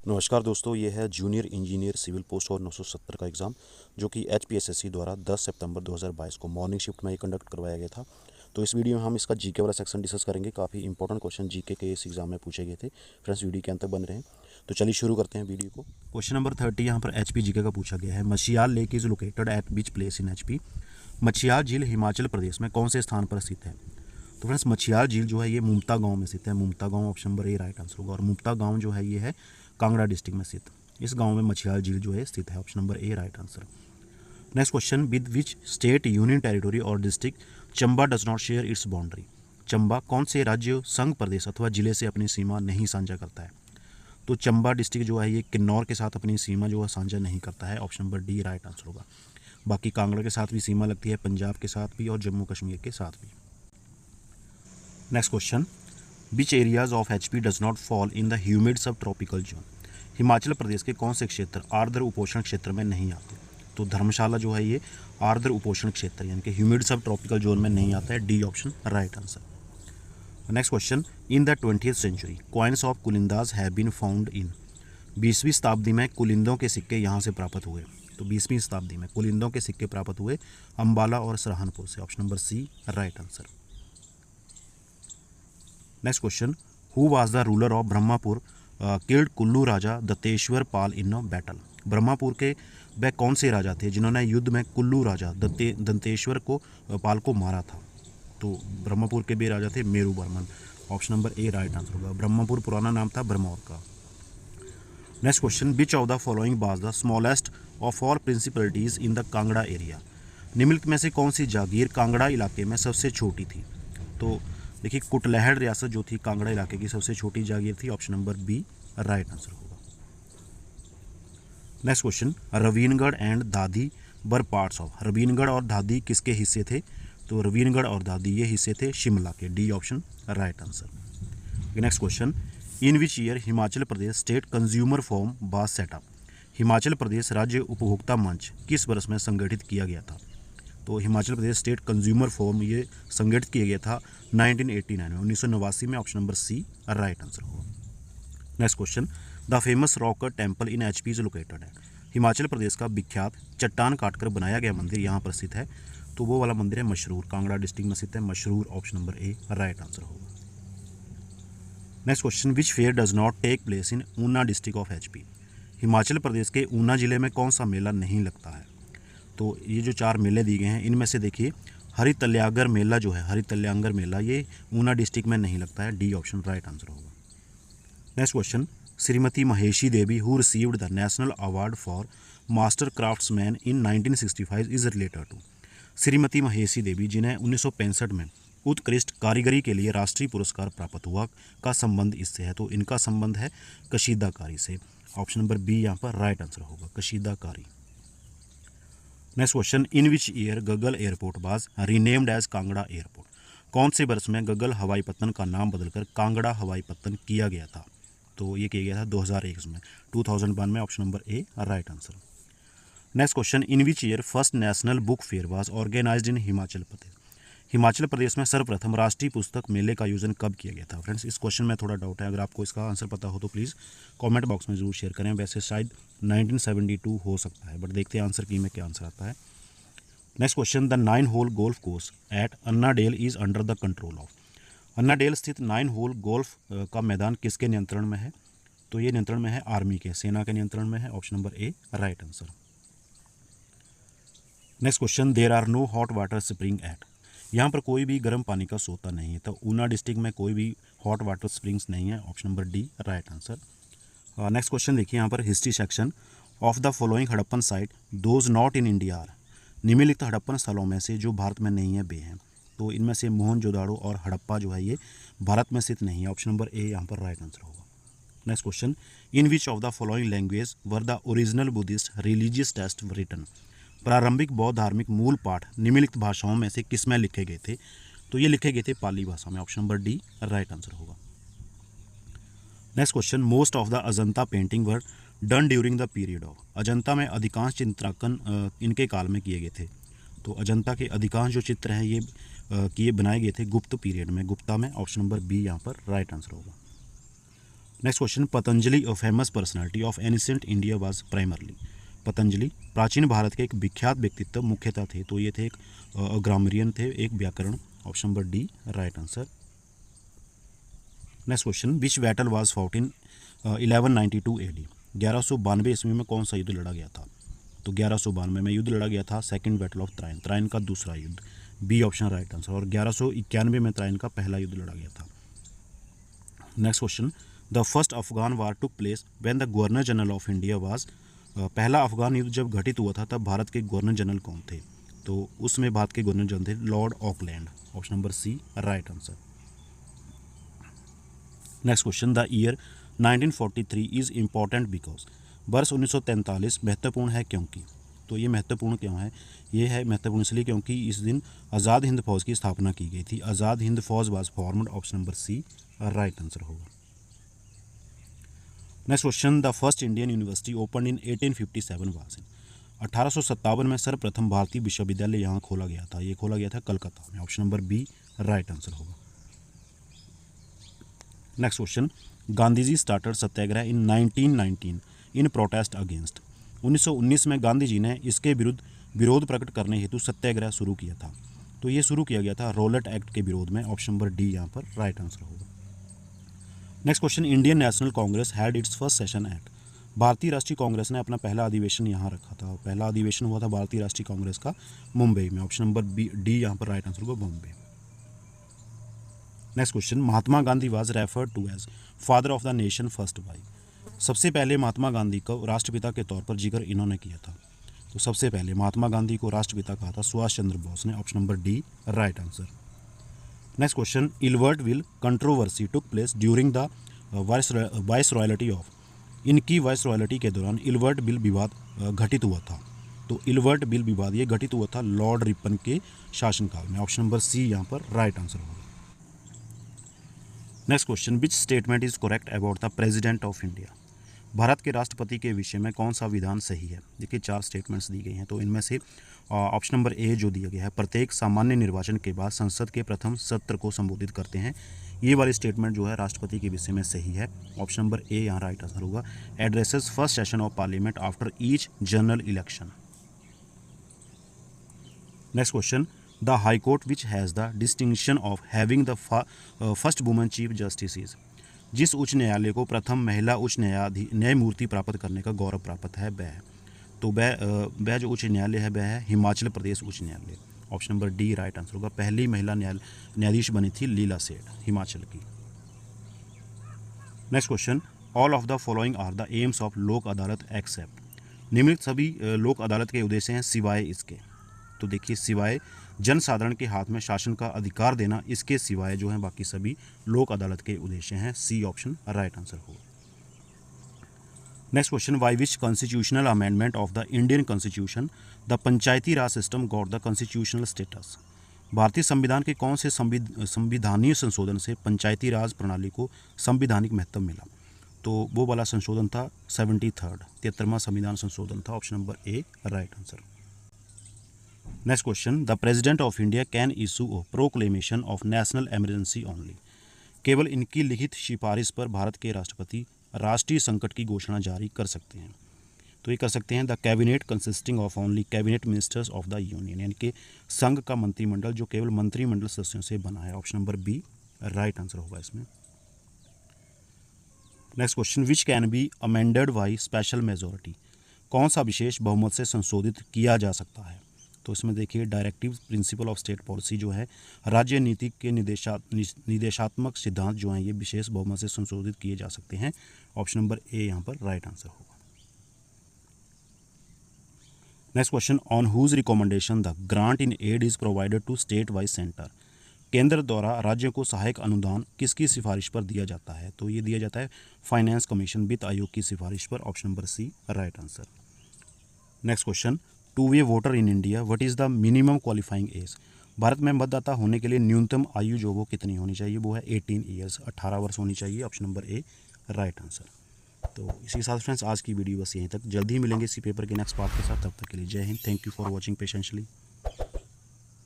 नमस्कार दोस्तों, ये है जूनियर इंजीनियर सिविल पोस्ट और 970 का एग्ज़ाम जो कि HPSSC द्वारा 10 सितंबर 2022 को मॉर्निंग शिफ्ट में ही कंडक्ट करवाया गया था। तो इस वीडियो में हम इसका जीके वाला सेक्शन डिस्कस करेंगे। काफ़ी इंपॉर्टेंट क्वेश्चन जीके के इस एग्जाम में पूछे गए थे। फ्रेंड्स, वीडियो के अंत तक बन रहे हैं। तो चलिए शुरू करते हैं वीडियो को। क्वेश्चन नंबर 30 यहाँ पर HP जीके का पूछा गया है। Machhiyal lake is located at which place in HP। Machhiyal झील हिमाचल प्रदेश में कौन से स्थान पर स्थित है? तो फ्रेंड्स, मछियाल झील जो है ये मुमता गांव में स्थित है। मुमता गांव option number A right answer होगा। और मुमता गांव जो है ये है कांगड़ा डिस्ट्रिक्ट में स्थित। इस गांव में मछियाल झील जो है स्थित है। Option number A right answer. Next question, with which state, union territory और district Chamba does not share its boundary? Chamba कौन से राज्य, संघ प्रदेश अथवा जिले से अपनी सीमा नहीं साझा करता है? तो चंबा डिस्ट्रिक्ट जो है ये किन्नौर के साथ अपनी सीमा जो है साझा नहीं करता है। Option number D right answer होगा। बाकी कांगड़ा के साथ भी सीमा लगती है, पंजाब के साथ भी और जम्मू कश्मीर के साथ भी। Next question, which areas of HP does not fall in the humid सब ट्रॉपिकल जोन? हिमाचल प्रदेश के कौन से क्षेत्र आर्द्र उपोष्ण क्षेत्र में नहीं आते? तो धर्मशाला जो है ये आर्द्र उपोष्ण क्षेत्र यानी कि ह्यूमिड सब ट्रॉपिकल जोन में नहीं आता है। D option right answer. Next question, in the 20th century coins of Kulindas have been found in? 20वीं शताब्दी में कुलिंदों के सिक्के यहाँ से प्राप्त हुए। तो 20वीं शताब्दी में कुलिंदों के सिक्के प्राप्त हुए अम्बाला और सराहनपुर से। Option number C right answer. Next question, who was the ruler of Brahmapur killed Kullu raja Danteshwar Pal in battle? Brahmapur के वह कौन से राजा थे जिन्होंने युद्ध में कुल्लू राजा दंतेश्वर को पाल को मारा था? तो ब्रह्मपुर के भी राजा थे Meru Barman. Option number A right answer होगा। ब्रह्मपुर पुराना नाम था ब्रह्मौर का। Next question, which of the following was the smallest of all principalities in the Kangra area? निम्नलिखित में से कौन सी जागीर कांगड़ा इलाके में सबसे छोटी थी? तो देखिए, कुटलैहड़ रियासत जो थी कांगड़ा इलाके की सबसे छोटी जागीर थी। Option number B right answer होगा। नेक्स्ट क्वेश्चन, रवीनगढ़ एंड दादी वर पार्ट्स ऑफ? रवीनगढ़ और दादी किसके हिस्से थे? तो रवीनगढ़ और दादी ये हिस्से थे शिमला के। D option right answer. Next question, in which year Himachal Pradesh state consumer forum was set up? Himachal Pradesh राज्य उपभोक्ता मंच किस वर्ष में संगठित किया गया था? तो Himachal Pradesh state consumer forum ये संगठित किया गया था 1989 में, 1989 में। Option number C right answer होगा। Next question, the famous rock temple in HP is located है? हिमाचल प्रदेश का विख्यात चट्टान काटकर बनाया गया मंदिर यहाँ पर स्थित है। तो वो वाला मंदिर है मशरूर, कांगड़ा डिस्ट्रिक्ट में स्थित है Masroor. Option number A right answer होगा। Next question, which fair does not take place in Una district of HP? Himachal Pradesh के ऊना जिले में कौन सा मेला नहीं लगता है? तो ये जो 4 मेले दिए गए हैं इनमें से देखिए हरितल्यागर मेला जो है, हरितल्यागर मेला ये ऊना डिस्ट्रिक्ट में नहीं लगता है। डी ऑप्शन राइट आंसर होगा। Next question, Shrimati Maheshi Devi who received the national award for master craftsman in 1965 is related to? Shrimati Maheshi Devi जिन्हें 1965 में उत्कृष्ट कारीगरी के लिए राष्ट्रीय पुरस्कार प्राप्त हुआ का संबंध इससे है। तो इनका संबंध है कशीदाकारी से। ऑप्शन नंबर बी यहाँ पर राइट आंसर होगा, कशीदाकारी। Next question, in which year Gaggal airport was renamed as Kangra airport? कौन से वर्ष में गगल हवाई पत्तन का नाम बदलकर कांगड़ा हवाई पत्तन किया गया था? तो ये किया गया था 2001 में, 2001 में। Option number A right answer. Next question, in which year first national book fair was organised in Himachal Pradesh? Himachal Pradesh में सर्वप्रथम राष्ट्रीय पुस्तक मेले का आयोजन कब किया गया था? फ्रेंड्स, इस क्वेश्चन में थोड़ा डाउट है। अगर आपको इसका आंसर पता हो तो प्लीज़ कमेंट बॉक्स में जरूर शेयर करें। वैसे शायद 1972 हो सकता है, बट देखते हैं आंसर की में क्या आंसर आता है। Next question, the 9 hole golf course at Annandale is under the control of? Annandale स्थित 9 होल गोल्फ का मैदान किसके नियंत्रण में है? तो ये नियंत्रण में है आर्मी के, सेना के नियंत्रण में है। Option number A right answer. Next question, there are no hot water spring at? यहाँ पर कोई भी गर्म पानी का सोता नहीं है। तो ऊना डिस्ट्रिक्ट में कोई भी हॉट वाटर स्प्रिंग्स नहीं है। Option number D right answer. Next question देखिए यहाँ पर history section, of the following Harappan site does not in India are? निम्नलिखित हड़प्पन स्थलों में से जो भारत में नहीं है वे हैं। तो इनमें से मोहनजोदाड़ो और हड़प्पा जो है ये भारत में स्थित नहीं है। ऑप्शन नंबर ए यहाँ पर राइट आंसर होगा। Next question, in which of the following language were the original Buddhist religious text written? प्रारंभिक बौद्ध धार्मिक मूल पाठ निम्नलिखित भाषाओं में से किस में लिखे गए थे? तो ये लिखे गए थे पाली भाषा में। Option number D right answer होगा। Next question, most of the Ajanta painting were done during the period of? Ajanta में अधिकांश चित्रांकन इनके काल में किए गए थे। तो अजंता के अधिकांश जो चित्र हैं ये बनाए गए थे गुप्त पीरियड में, गुप्ता में। ऑप्शन नंबर बी यहाँ पर राइट आंसर होगा। Next question, Patanjali a famous personality of ancient India was primarily. Patanjali प्राचीन भारत के एक विख्यात व्यक्तित्व मुख्यतः थे, तो ये थे एक ग्रामरियन थे, एक व्याकरण। Option number D right answer. Next question, which battle was fought in 1192 AD। 1192 ईस्वी में कौन सा युद्ध लड़ा गया था? तो 1192 में युद्ध लड़ा गया था second battle of Tarain, Tarain का दूसरा युद्ध। B option right answer. और 1191 में त्राइन का पहला युद्ध लड़ा गया था। Next question, the first Afghan war took place when the governor general of India was. पहला अफगान युद्ध जब घटित हुआ था तब भारत के गवर्नर जनरल कौन थे? तो उसमें भारत के गवर्नर जनरल थे lord Auckland. Option number C right answer. Next question, the year 1943 is important because. वर्ष 1943 महत्वपूर्ण है क्योंकि। तो ये महत्वपूर्ण क्यों है? ये है महत्वपूर्ण इसलिए क्योंकि इस दिन आज़ाद हिंद फौज की स्थापना की गई थी। Azad Hind Fauj was formed. Option number C right answer होगा। Next question, the first Indian university open in 1857 was in. 1857 में सर्वप्रथम भारतीय विश्वविद्यालय यहाँ खोला गया था। ये खोला गया था कलकत्ता में। Option number B right answer होगा। Next question, Gandhi ji started satyagraha in 1919 in protest against. 1919 में गांधी जी ने इसके विरुद्ध विरोध प्रकट करने हेतु सत्याग्रह शुरू किया था। तो ये शुरू किया गया था रोलेट एक्ट के विरोध में। ऑप्शन नंबर डी यहाँ पर राइट आंसर होगा। Next question, Indian national Congress had it's first session at. भारतीय राष्ट्रीय कांग्रेस ने अपना पहला अधिवेशन यहाँ रखा था। पहला अधिवेशन हुआ था भारतीय राष्ट्रीय कांग्रेस का मुंबई में। ऑप्शन नंबर बी डी यहाँ पर राइट आंसर होगा, Mumbai. Next question, Mahatma Gandhi was referred to as father of the nation first by. सबसे पहले महात्मा गांधी को राष्ट्रपिता के तौर पर जिक्र इन्होंने किया था। तो सबसे पहले महात्मा गांधी को राष्ट्रपिता कहा था सुभाष चंद्र बोस ने। Option number D right answer. Next question, Ilbert Bill controversy took place during the viceroyalty of. इनकी वाइस रॉयल्टी के दौरान इल्वर्ट बिल विवाद घटित हुआ था। तो इल्वर्ट बिल विवाद ये घटित हुआ था लॉर्ड रिपन के शासनकाल में। ऑप्शन नंबर सी यहाँ पर राइट आंसर होगा। Next question, which statement is correct about the president of India. Bharat के राष्ट्रपति के विषय में कौन सा विधान सही है? देखिए 4 स्टेटमेंट्स दी गई हैं। तो इनमें से ऑप्शन नंबर ए जो दिया गया है, प्रत्येक सामान्य निर्वाचन के बाद संसद के प्रथम सत्र को संबोधित करते हैं, ये वाली स्टेटमेंट जो है राष्ट्रपति के विषय में सही है। ऑप्शन नंबर ए यहाँ राइट आंसर होगा। Addresses first session of parliament after each general election. Next question, the high court which has the distinction of having the first woman chief justice is. जिस उच्च न्यायालय को प्रथम महिला उच्च न्यायमूर्ति प्राप्त करने का गौरव प्राप्त है वह है। तो वह जो उच्च न्यायालय है वह है हिमाचल प्रदेश उच्च न्यायालय। Option number D right answer होगा। पहली महिला न्यायाधीश बनी थी लीला सेठ, हिमाचल की। Next question, all of the following are the aims of Lok Adalat accept. निम्नलिखित सभी लोक अदालत के उद्देश्य हैं सिवाय इसके। तो देखिए सिवाय जन साधारण के हाथ में शासन का अधिकार देना, इसके सिवाय जो है बाकी सभी लोक अदालत के उद्देश्य हैं। सी ऑप्शन राइट आंसर होगा। Next question, by which constitutional amendment of the Indian constitution the panchayati raj system got the constitutional status. भारतीय संविधान के कौन से संविधानीय संशोधन से पंचायती राज प्रणाली को संवैधानिक महत्व मिला? तो वो वाला संशोधन था 73वां संविधान संशोधन था। Option number A right answer. Next question, the president of India can issue a proclamation of national emergency only. केवल इनकी लिखित सिफारिश पर भारत के राष्ट्रपति राष्ट्रीय संकट की घोषणा जारी कर सकते हैं। तो ये कर सकते हैं the cabinet consisting of only cabinet ministers of the union, यानी कि संघ का मंत्रिमंडल जो केवल मंत्रिमंडल सदस्यों से बना है। Option number B right answer होगा इसमें। Next question, which can be amended by special majority. कौन सा विशेष बहुमत से संशोधित किया जा सकता है? तो इसमें देखिए directive principle of state policy जो है, राज्य नीति के निर्देशात्मक सिद्धांत जो हैं ये विशेष बहुमत से संशोधित किए जा सकते हैं। ऑप्शन नंबर ए यहाँ पर राइट आंसर होगा। Next question, on whose recommendation the grant in aid is provided to state wise centre. केंद्र द्वारा राज्यों को सहायक अनुदान किसकी सिफारिश पर दिया जाता है? तो ये दिया जाता है फाइनेंस कमीशन वित्त आयोग की सिफारिश पर। Option number C right answer. Next question, to be voter in India what is the minimum qualifying age. भारत में मतदाता होने के लिए न्यूनतम आयु जो वो कितनी होनी चाहिए? वो है 18 ईयर्स, 18 वर्ष होनी चाहिए। Option number A right answer. तो इसी के साथ फ्रेंड्स आज की वीडियो बस यहीं तक। जल्दी ही मिलेंगे इसी पेपर के नेक्स्ट पार्ट के साथ। तब तक के लिए जय हिंद। Thank you for watching पेशेंशली।